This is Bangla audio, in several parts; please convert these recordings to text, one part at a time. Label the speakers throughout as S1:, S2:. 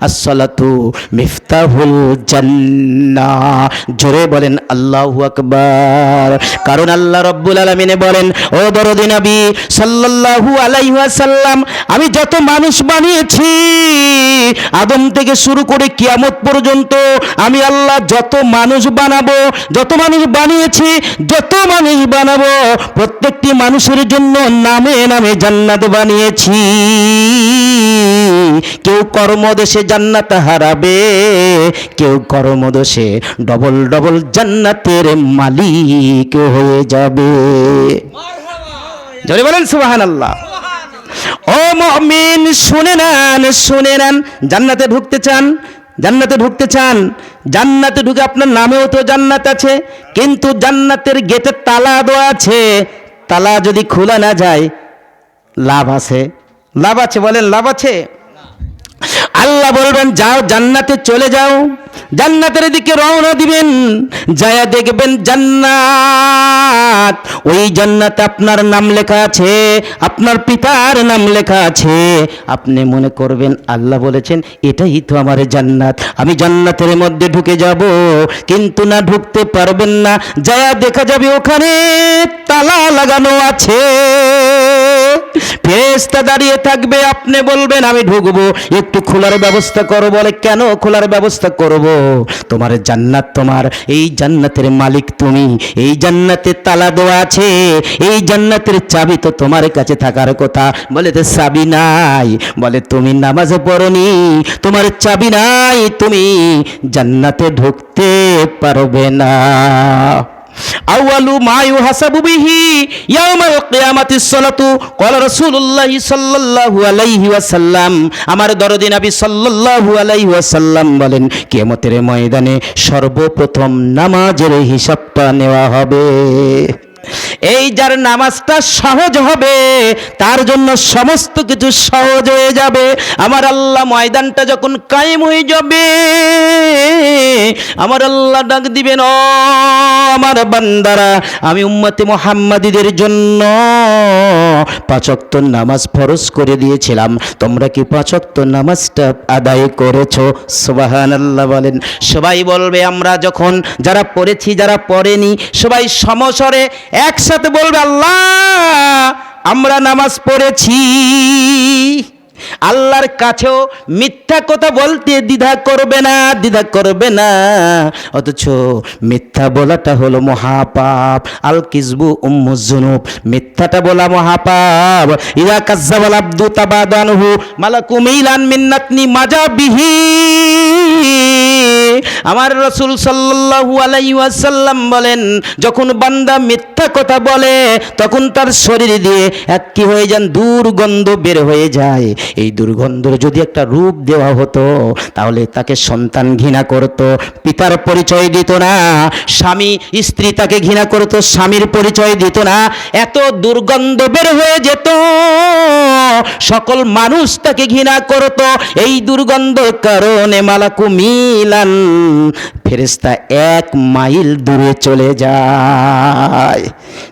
S1: আসসালাতু মিফতাহুল জান্নাহ। জোরে বলেন আল্লাহু আকবার। কারণ আল্লাহ রাব্বুল আলামিন বলেন, ও দরদি নবী সাল্লাল্লাহু আলাইহি ওয়াসাল্লাম, আমি যত মানুষ বানিয়েছি আদম থেকে শুরু করে কিয়ামত পর্যন্ত, আমি আল্লাহ যত মানুষ বানাবো, যত মানুষ বানিয়েছি, যত মানুষ বানাবো, প্রত্যেকটি মানুষের জন্য নামে নামে জান্নাত বানিয়েছি। কেউ কর্মদোষে জান্নাত হারাবে, কেউ কর্মদোষে ডবল ডবল জান্নাতের মালিক হয়ে যাবে। জোরে বলেন সুবহানাল্লাহ। ও মুমিন শুনে নেন, জান্নাতে ঢুকতে চান, জান্নাতে ঢুকতে চান, জান্নাতে ঢুকে আপনার নামেও তো জান্নাত আছে, কিন্তু জান্নাতের গেটে তালা দেওয়া আছে। তালা যদি খোলা না যায় লাভ আছে? লাভ আছে? বলেন লাভ আছে? আল্লাহ বলবেন যাও জান্নাতে চলে যাও, জান্নাতের দিকে রওনা দিবেন, যায়া দেখবেন জান্নাত, ওই জান্নাতে আপনার নাম লেখা আছে, আপনার পিতার নাম লেখা আছে। আপনি মনে করবেন আল্লাহ বলেছেন এটাই তো আমার জান্নাত, আমি জান্নাতের মধ্যে ঢুকে যাব, কিন্তু না, ঢুকতে পারবেন না। যায়া দেখা যাবে ওখানে তালা লাগানো আছে, ফেরেশতা দাঁড়িয়ে থাকবে, আপনি বলবেন আমি ঢুকবো, একটু খোলার ব্যবস্থা করো। বলে কেন খোলার ব্যবস্থা করব? তোমার জান্নাত, তোমার এই জান্নাতের মালিক তুমি, এই জান্নাতের তালা দেওয়া আছে, এই জান্নাতের চাবি তো তোমার কাছে থাকার কথা। বলে তো চাবি নাই। বলে তুমি নামাজে পড়নি, তোমার চাবি নাই, তুমি জান্নাতে ঢুকতে পারবে না। আউয়ালু মা ইউহাসাবু বিহি ইয়াউমাল কিয়ামাতিস সালাতু ক্বালা রাসূলুল্লাহ সাল্লাল্লাহু আলাইহি ওয়াসাল্লাম। আমার দরদি নবী সাল্লাল্লাহু আলাইহি ওয়াসাল্লাম বলেন, কিয়ামতের ময়দানে সর্বপ্রথম নামাজের হিসাবটা নেওয়া হবে। এই যার নামাজটা সহজ হবে তার জন্য সমস্ত কিছু সহজ হয়ে যাবে। আমার আল্লাহ ময়দানটা যখন কায়েম হয়ে যাবে, আমার আল্লাহ ডাক দিবেন, ও আমার বান্দারা, আমি উম্মতে মুহাম্মাদীদের জন্য 5 ওয়াক্ত নামাজ ফরজ করে দিয়েছিলাম, তোমরা কি 5 ওয়াক্ত নামাজটা আদায় করেছো? সুবহানাল্লাহ বলেন। সবাই বলবে আমরা যখন, যারা পড়েছি যারা পড়েনি, সবাই সমস্বরে একসাথে বলবে আল্লাহ আমরা নামাজ পড়েছি। আল্লাহর কাছেও মিথ্যা কথা বলতে দ্বিধা করবে না, দ্বিধা করবে না। অথচ মিথ্যা বলাটা হলো মহাপাপ। আল কিযবু উম্মুজ যুনুব, মিথ্যাটা বলা মহাপাপ। ইযা কাযযাবাল আবদু তাবাদানহু মালাকু মিলান মিন্নাতনি মাজাবিহি। আমার রাসূল সাল্লাল্লাহু আলাইহি ওয়াসাল্লাম বলেন, যখন বান্দা মিথ্যা কথা বলে তখন তার শরীর দিয়ে এক কি হয়ে যান, দুর্গন্ধ বের হয়ে যায়। এই দুর্গন্ধের যদি একটা রূপ দেওয়া হতো তাহলে তাকে সন্তান ঘৃণা করত, পিতার পরিচয় দিত না। স্বামী স্ত্রী তাকে ঘৃণা করত, স্বামীর পরিচয় দিত না। এত দুর্গন্ধ বের হয়ে যেত, সকল মানুষ তাকে ঘৃণা করত। এই দুর্গন্ধের কারণে মালাকু মিলান, ফেরেশতা 1 মাইল দূরে চলে যায়।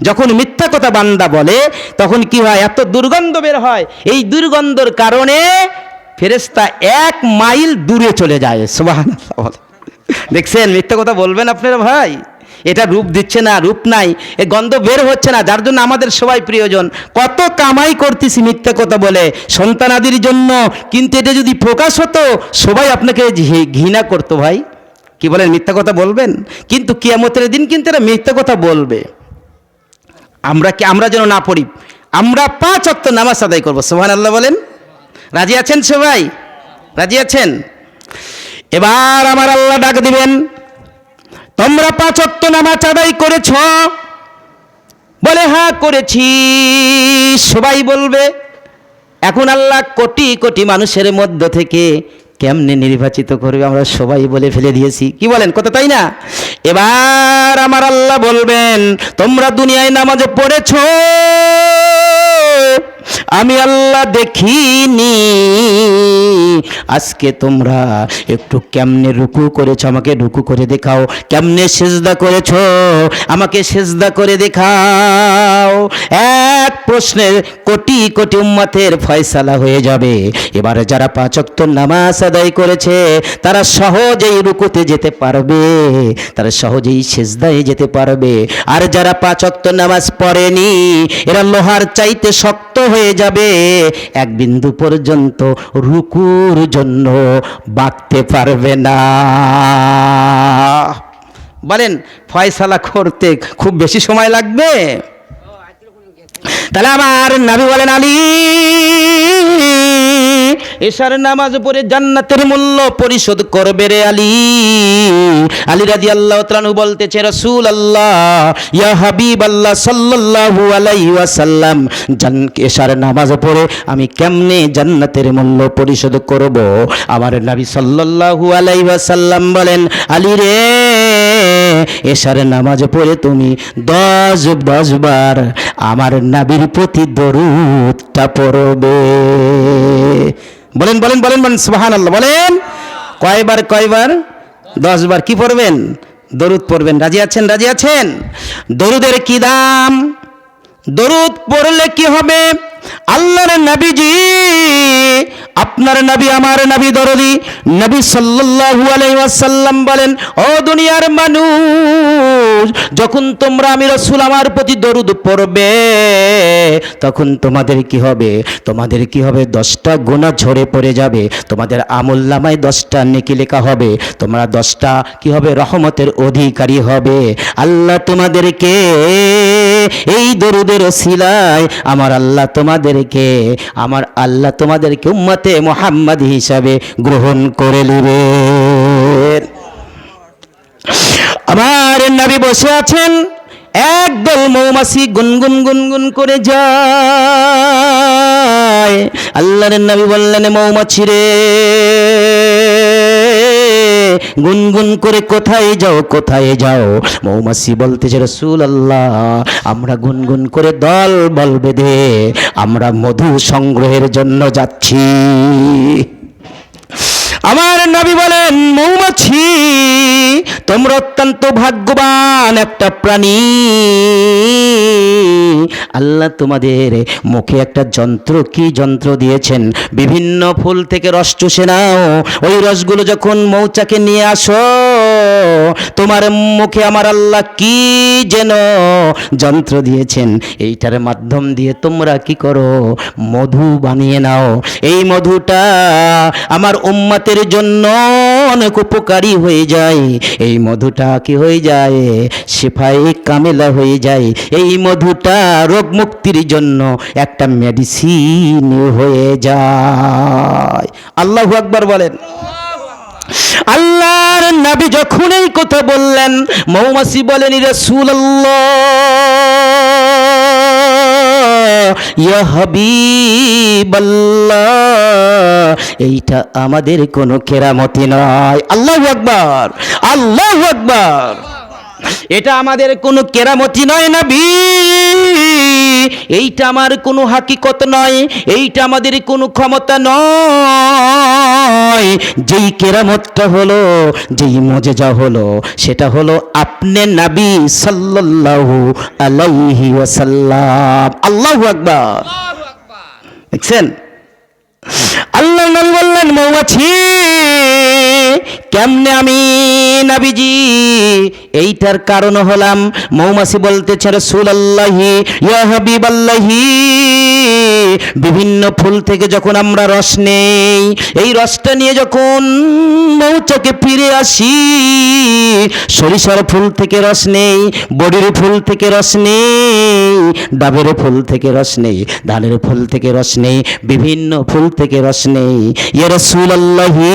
S1: যখন মিথ্যা কথা বান্দা বলে তখন কি হয়, এত দুর্গন্ধ বের হয়, এই দুর্গন্ধের কারণে ফেরেশতা 1 মাইল দূরে চলে যায়। সুবহানাল্লাহ। দেখছেন মিথ্যা কথা বলবেন আপনারা ভাই, এটা রূপ দিচ্ছে না, রূপ নাই, এ গন্ধ বের হচ্ছে না, যার জন্য আমাদের সবাই প্রিয়জন। কত কামাই করতেছি মিথ্যা কথা বলে সন্তানাদির জন্য, কিন্তু এটা যদি প্রকাশ হতো সবাই আপনাকে ঘৃণা করতো। ভাই কি বলেন, মিথ্যা কথা বলবেন? কিন্তু কিয়ামতের দিন কিন্তু এরা মিথ্যা কথা বলবে। আমরা যেন না পড়ি, আমরা 5 ওয়াক্ত নামাজ আদায় করবো। সুবহানাল্লাহ বলেন। রাজি আছেন সবাই? রাজি আছেন? এবার আমার আল্লাহ ডাক দিবেন, তোমরা 5 ওয়াক্ত নামাজ আদায় করেছ? বলে হ্যাঁ করেছি। সবাই বলবে, এখন আল্লাহ কোটি কোটি মানুষের মধ্য থেকে কেমনে নির্বাচিত করবে? আমরা সবাই বলে ফেলে দিয়েছি। কি বলেন, কথা তাই না? এবার আমার আল্লাহ বলবেন, তোমরা দুনিয়ায় নামাজে পড়েছ, আমি আল্লাহ দেখিনি, আজকে তোমরা একটু কেমনে রুকু করেছো আমাকে রুকু করে দেখাও, কেমনে সিজদা করেছো আমাকে সিজদা করে দেখাও। 1 প্রশ্নের কোটি কোটি উম্মতের ফয়সালা হয়ে যাবে। এবারে যারা 5 ওয়াক্ত নামাজ আদায় করেছে তারা সহজেই রুকুতে যেতে পারবে, তারা সহজেই সিজদায় যেতে পারবে। আর যারা 5 ওয়াক্ত নামাজ পড়েনি এরা লোহার চাইতে শক্ত হয়ে যাবে, এক বিন্দু পর্যন্ত রুকুর জন্য বাঁকতে পারবে না। বলেন ফয়সালা করতে খুব বেশি সময় লাগবে? তাহলে আমার নবী বলেন, আলী এশার নামাজ পড়ে জান্নাতের মূল্য পরিশোধ করবে রে আলী। আলী রাদিয়াল্লাহু তাআলা আনহু বলতেছে, রাসূলুল্লাহ ইয়া হাবিবাল্লাহ সাল্লাল্লাহু আলাইহি ওয়াসাল্লাম, এশার নামাজ পড়ে আমি কেমনে জান্নাতের মূল্য পরিশোধ করব? আমার নবী সাল্লাল্লাহু আলাইহি ওয়াসাল্লাম বলেন, আলী রে এশার নামাজ পড়ে তুমি 10 বার আমার নবীর প্রতি দরুদটা পড়বে। বলেন বলেন বলেন বলেন সুবহানাল্লাহ। বলেন কয়বার? 10 বার। কি পড়বেন? দরুদ পড়বেন। রাজি আছেন? রাজি আছেন? দরুদের কি দাম? দরুদ পড়লে কি হবে? আল্লাহর নবীজি, আপনার নবী আমার নবী দরদি নবী সাল্লাল্লাহু আলাইহি ওয়াসাল্লাম বলেন, ও দুনিয়ার মানুষ, যখন তোমরা আমি রাসূল আমার প্রতি দরুদ পড়বে তখন তোমাদের কি হবে? তোমাদের কি হবে? 10টা গুনাহ ঝরে পড়ে যাবে, তোমাদের আমলনামায় 10টা নেকি লেখা হবে, তোমরা 10টা কি হবে? রহমতের অধিকারী হবে। আল্লাহ তোমাদেরকে এই দরুদের ওসিলায় আমার আল্লাহ তোমাদেরকে উম্মতে মুহাম্মদ হিসাবে গ্রহণ করে নেবেন। আমার নবী বসে আছেন, একদল মৌমাছি গুনগুন গুনগুন করে যায়। আল্লাহর নবী বললেন, মৌমাছি রে গুনগুন করে কোথায় যাও, কোথায় যাও? মৌমাছি বলতেছে, রাসূলুল্লাহ আমরা গুনগুন করে দল বল বেঁধে আমরা মধু সংগ্রহের জন্য যাচ্ছি। আমার নবী বলেন, মৌমাছি তোমরা অত্যন্ত ভাগ্যবান একটা প্রাণী, আল্লাহ তোমাদের মুখে একটা যন্ত্র, কি যন্ত্র দিয়েছেন? বিভিন্ন ফুল থেকে রস চুষে নাও, ওই রসগুলো যখন মৌচাকে নিয়ে আসো তোমার মুখে আমার আল্লাহ কি যেন যন্ত্র দিয়েছেন, এইটার মাধ্যম দিয়ে তোমরা কি করো? মধু বানিয়ে নাও। এই মধুটা আমার উম্মতের জন্য অনেক উপকারী হয়ে যায়, এই মধুটা কি হয়ে যায়? শিফায়ে কামেলা হয়ে যায়। এই মধুটা রোগ মুক্তির জন্য একটা মেডিসিন হয়ে যায়। আল্লাহু আকবার বলেন। আল্লাহর নবী যখন এই কথা বললেন, মৌমাছি বলেন, রাসূলুল্লাহ ইয়া হাবিবাল্লাহ এইটা আমাদের কোনো কেরামতি নয়। আল্লাহু আকবার, আল্লাহু আকবার। এটা আমাদের কোনো কেরামতি নয় নবী, এইটা আমার কোনো হাকিকত নয়, এইটা আমাদের কোনো ক্ষমতা নয়। যেই কেরামতটা হলো, যেই মুজিজা হলো, সেটা হলো আপনি নবী সাল্লাল্লাহু আলাইহি ওয়াসাল্লাম। আল্লাহু আকবার। দেখছেন? আল্লাহ নবী বললেন, মৌমাছি কেমনে আমি নবীজি এইটার কারণ হলাম? মৌমাছি বলতেছে, রাসূলুল্লাহি ইয়া হাবিবাল্লাহি বিভিন্ন ফুল থেকে যখন আমরা রস নেই, এই রসটা নিয়ে যখন মৌচাকে ফিরে আসি, সরিষার ফুল থেকে রস নেই, বড়ির ফুল থেকে রস নেই, ডাবের ফুল থেকে রস নেই, ধানের ফুল থেকে রস নেই, বিভিন্ন ফুল থেকে রস নেই। ইয়া রাসূলুল্লাহি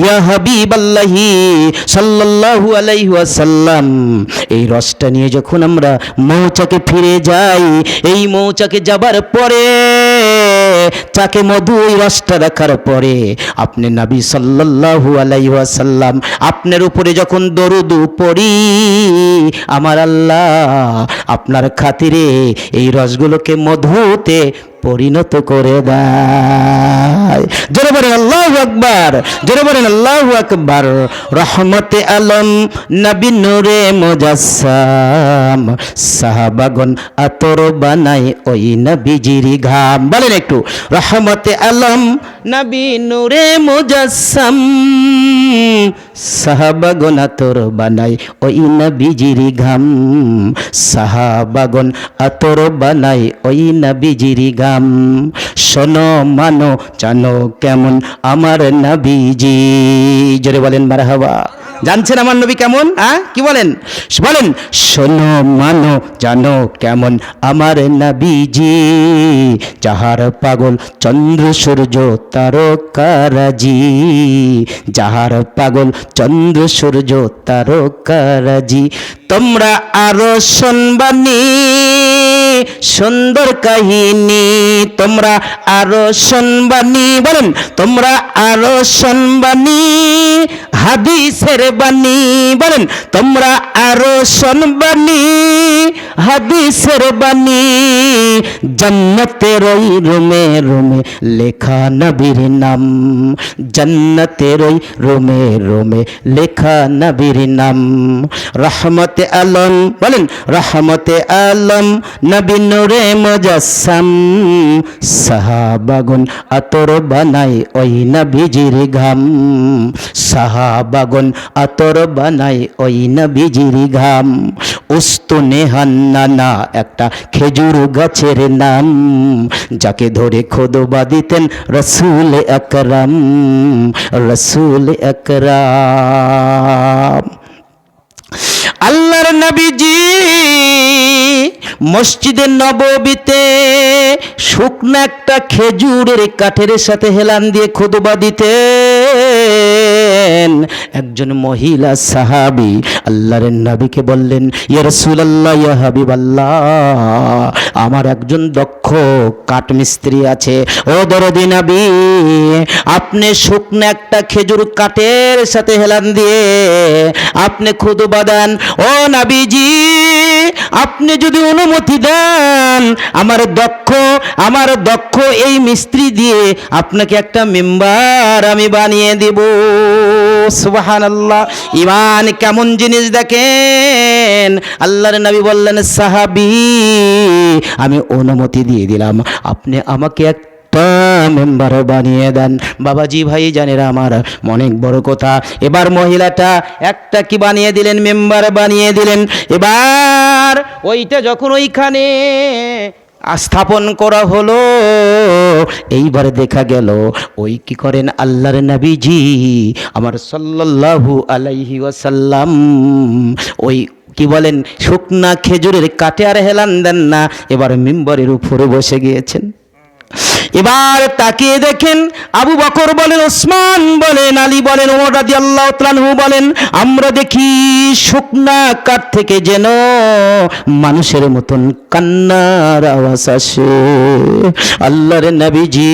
S1: ইয়া হাবিবাল্লাহি সাল্লাল্লাহু আলাইহি ওয়াসাল্লাম এই রসটা নিয়ে যখন আমরা মৌচাকে ফিরে যাই, এই মৌচাকে যাবার পরে চাকে মধু ওই রসটা রাখার পরে আপনি নবী সাল্লাল্লাহু আলাইহি ওয়াসাল্লাম আপনার উপরে যখন দরুদ পড়ি আমার আল্লাহ আপনার খাতিরে এই রসগুলোকে মধুতে পরিণত করে দেয়। জোরে বলেন আল্লাহু আকবার, জোরে বলেন আল্লাহু আকবার। রহমতে আলম নবী নূরে মুজাসসাম, সাহাবাগণ আতর বানায় ওই নবীজির ঘাম। বলেন একটু, রহমতে আলম নবী নূরে মুজাসসাম, সাহাবাগণ আতর বানায় ওই নবীজির ঘাম, সাহাবাগণ আতর বানায় ওই নবীজির ঘাম। শোনো মানো জানো কেমন আমার নবীজি। জোরে বলেন মারহাবা। জানছেন আমার নবী কেমন? কি বলেন? বলেন, শোনো মানো জানো কেমন আমার নবীজি, যাহার পাগল চন্দ্র সূর্য তারকারাজি, যাহার পাগল চন্দ্র সূর্য তারকারাজি। তোমরা আরো শুনবানি সুন্দর কাহিনী, তোমরা আরো শুনবানি। বলেন, তোমরা আরো শুনবানি হাদিসের বাণী। বলেন, তোমরা আরো শুনবানি হাদিসের বাণী। জান্নাতের ওই রুমে রুমে লেখা নবীর নাম, জান্নাতের ওই রুমে রুমে লেখা নবীর নাম। রহমতে আলম, বলেন রহমতে আলম নবী নূরে মুজাসসাম, সাহাবাগণ আতর বানায় ওই নবীজির ঘাম, সাহাবাগণ আতর বানায় ওই নবীজির ঘাম। উস্তুনে হান্নানা একটা খেজুর গাছের নাম, যাকে ধরে খুতবা দিতেন রাসূল আকরাম, রাসূল আকরাম। আল্লাহর নবীজি মসজিদে নববীতে শুকনো একটা খেজুরের কাঠের সাথে হেলান দিয়ে খুতবা দিতেন। একজন মহিলা সাহাবী আল্লাহর নবীকে বললেন, ইয়া রাসূলুল্লাহ, ইয়া হাবিবাল্লাহ, আমার একজন দক্ষ কাঠমিস্ত্রি আছে, ও দরদি নবী, আপনি শুকনো একটা খেজুর কাঠের সাথে হেলান দিয়ে আপনি খুতবা দেন। ও নবীজি, আপনি যদি অনুমতি দেন আমার দক্ষ এই মিস্ত্রি দিয়ে আপনাকে একটা মিম্বার আমি বানিয়ে দেব। সুবহানাল্লাহ। ঈমান কেমন জিনিস দেখেন। আল্লাহর নবী বললেন, সাহাবী আমি অনুমতি দিয়ে দিলাম, আপনি আমাকে মেম্বার বানিয়ে দেন। বাবাজি ভাই জানেরা আমার, অনেক বড় কথা। এবার মহিলাটা একটা কি বানিয়ে দিলেন, মেম্বার বানিয়ে দিলেন। এবার ওইটা যখন ওইখানে স্থাপন করা হলো, এইবারে দেখা গেল ওই কি করেন আল্লাহর নবীজি আমার সাল্লাল্লাহু আলাইহি ওয়াসাল্লাম ওই কি বলেন শুকনা খেজুরের কাঠে আর হেলান দেন না, এবার মিম্বরের উপরে বসে গিয়েছেন। এবার তাকিয়ে দেখেন আবু বকর বলেন, ওসমান বলেন, আলী বলেন, ওমর রাদিয়াল্লাহু তাআলা আনহু বলেন, আমরা দেখি শুকনা কাঠ থেকে যেন মানুষের মতন কান্নার আওয়াজ আসে। আল্লাহর নবীজি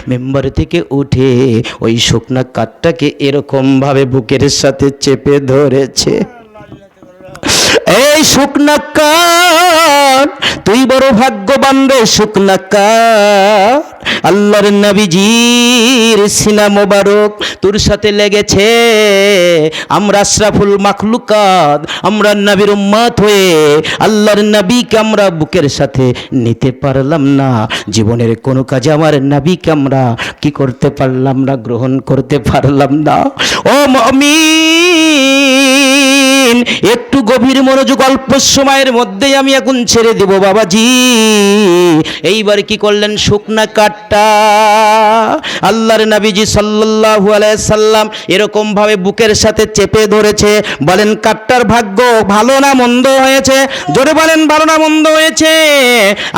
S1: মেম্বার থেকে উঠে ওই শুকনা কাঠটাকে এরকম ভাবে বুকের সাথে চেপে ধরেছে। এই শুকনা কাঠ, তুই বড় ভাগ্যবান রে শুকনা কাঠ, আল্লাহর নবীজির সিনা মোবারক তোর সাথে লেগেছে। আমরা আশরাফুল মাখলুকাত, আমরা নবীর উম্মত হয়ে আল্লাহর নবীকে আমরা বুকের সাথে নিতে পারলাম না। জীবনের কোনো কাজে আমার নবীকে আমরা কি করতে পারলাম না, গ্রহণ করতে পারলাম না। ও মুমিন, একটু গভীর মনোযোগ, অল্প সময়ের মধ্যেই আমি এখন ছেড়ে দেব বাবাজি। এইবার কি করলেন, শুকনা কাঠটা আল্লাহর নবীজি সাল্লাল্লাহু আলাইহি সাল্লাম এরকম ভাবে বুকের সাথে চেপে ধরেছে। বলেন কাঠটার ভাগ্য ভালো না মন্দ হয়েছে? জোরে বলেন ভালো না মন্দ হয়েছে?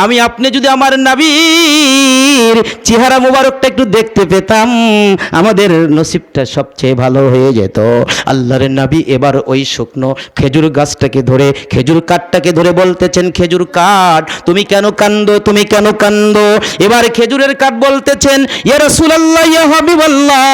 S1: আমি আপনি যদি আমার নবীর চেহারা মোবারকটা একটু দেখতে পেতাম, আমাদের নসিবটা সবচেয়ে ভালো হয়ে যেত। আল্লাহর নবী এবার ওই শুকনো খেজুর গাছটাকে ধরে, খেজুর কাঠটাকে ধরে বলতেছেন, খেজুর কাঠ তুমি কেন কান্দো, তুমি কেন কান্দো? এবার খেজুরের কাঠ বলতেছেন, ইয়া রাসূলুল্লাহ, ইয়া হাবিবাল্লাহ,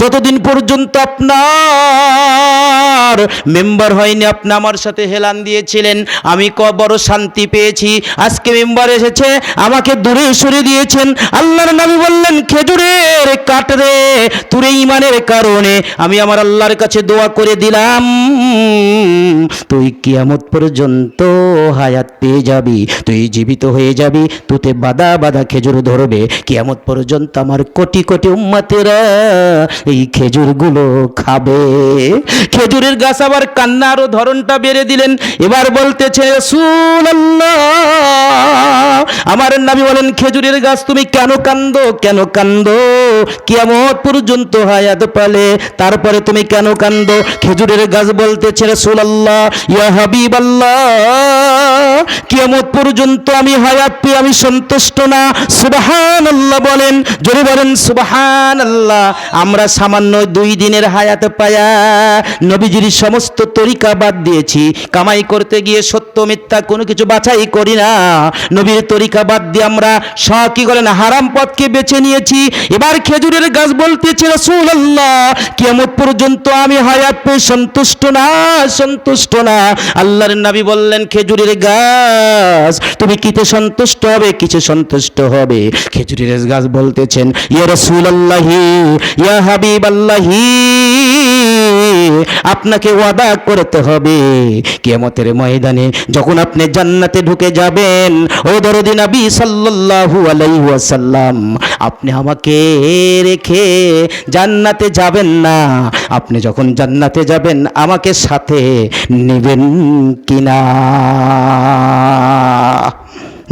S1: যতদিন পর্যন্ত আপনার মেম্বার হয়নি আপনি আমার সাথে হেলান দিয়েছিলেন, আমি বড় শান্তি পেয়েছি। আজকে মেম্বার এসেছে, আমাকে দূরে সরিয়ে দিয়েছেন। আল্লাহর নবী বললেন, খেজুরের কাঠ রে, তোর ঈমানের কারণে আমি আমার আল্লাহর কাছে দোয়া করে দিলাম, তুই কিয়ামত পর্যন্ত হায়াত পেয়ে যাবি, তুই জীবিত হয়ে যাবি, তুতে বাদা বাদা খেজুর ধরবে, কিয়ামত পর্যন্ত আমার কোটি কোটি উম্মতেরা এই খেজুরগুলো খাবে। খেজুরের গাছ আবার কান্নারও ধরনটা বেড়ে দিলেন। এবার বলতেছে, রাসূলুল্লাহ, আমার নবী বলেন, খেজুরের গাছ তুমি কেন কান্দো, কেন কান্দো? কিয়ামত পর্যন্ত হায়াত পালে তারপরে তুমি কেন কান্দো? খেজুরের গাছ বলতেছে, রাসূলুল্লাহ, ইয়া হাবিবাল্লাহ, কিয়ামত পর্যন্ত আমি হায়াত পেয়ে আমি সন্তুষ্ট না। সুবহানাল্লাহ বলেন, জোরে বলেন সুবহানাল্লাহ। আমরা সামান্য 2 দিনের হায়াত পায়া নবীজির সমস্ত তরিকা বাদ দিয়েছি, কামাই করতে গিয়ে সত্য মিথ্যা কোনো কিছু বাছাই করি না, নবীর তরিকা বাদ দিয়ে আমরা কি করেন, হারাম পথকে বেছে নিয়েছি। এবার খেজুরের গাছ বলতেছে, রাসূলুল্লাহ, কিয়ামত পর্যন্ত আমি হায়াত পেয়ে সন্তুষ্ট না, সন্তুষ্ট না। আল্লাহর নবী বললেন, খেজুরের গাছ তুমি কিতে সন্তুষ্ট হবে, কিসে সন্তুষ্ট হবে? খেজুরের গাছ বলতেছেন, ইয়া রাসূলুল্লাহি, ইয়া হাবিবাল্লাহি, আপনাকে ওয়াদা করতে হবে কিয়ামতের ময়দানে যখন আপনি জান্নাতে ঢুকে যাবেন, ও দরদি নবী সাল্লাল্লাহু আলাইহি ওয়াসাল্লাম, আপনি আমাকে রেখে জান্নাতে যাবেন না। আপনি যখন জান্নাতে যাবেন আমাকে সাথে নেবেন কিনা?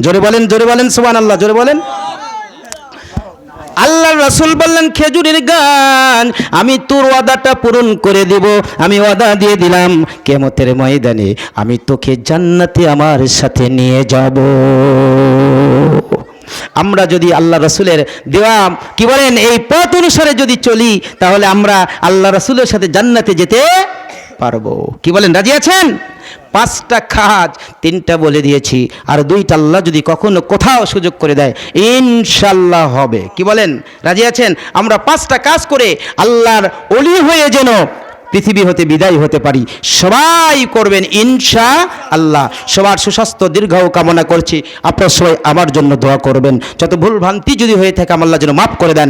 S1: জোরে বলেন, জোরে বলেন সুবহানাল্লাহ, জোরে বলেন। আল্লাহর রাসূল বললেন, খেজুরের গাছ আমি তোর ওয়াদাটা পূরণ করে দেব, আমি ওয়াদা দিয়ে দিলাম কিয়ামতের ময়দানে আমি তোকে জান্নাতে আমার সাথে নিয়ে যাব। আমরা যদি আল্লাহ রাসূলের দেওয়া কি বলেন এই পথ অনুসারে যদি চলি, তাহলে আমরা আল্লাহ রাসূলের সাথে জান্নাতে যেতে পারবো। কি বলেন, রাজি আছেন? 5টা কাজ 3টা বলে দিয়েছি, আর 2টা আল্লাহ যদি কখনো কোথাও সুযোগ করে দেয় ইনশাআল্লাহ হবে। কি বলেন, রাজি আছেন? আমরা 5টা কাজ করে আল্লাহর ওলি হয়ে যেন পৃথিবী হতে বিদায় হতে পারি। সবাই করবেন ইনশাআল্লাহ। সবার সুস্বাস্থ্য দীর্ঘায়ু কামনা করছি। আপনারা সবাই আমার জন্য দোয়া করবেন। যত ভুল ভ্রান্তি যদি হয়ে থাকে আল্লাহ যেন মাফ করে দেন।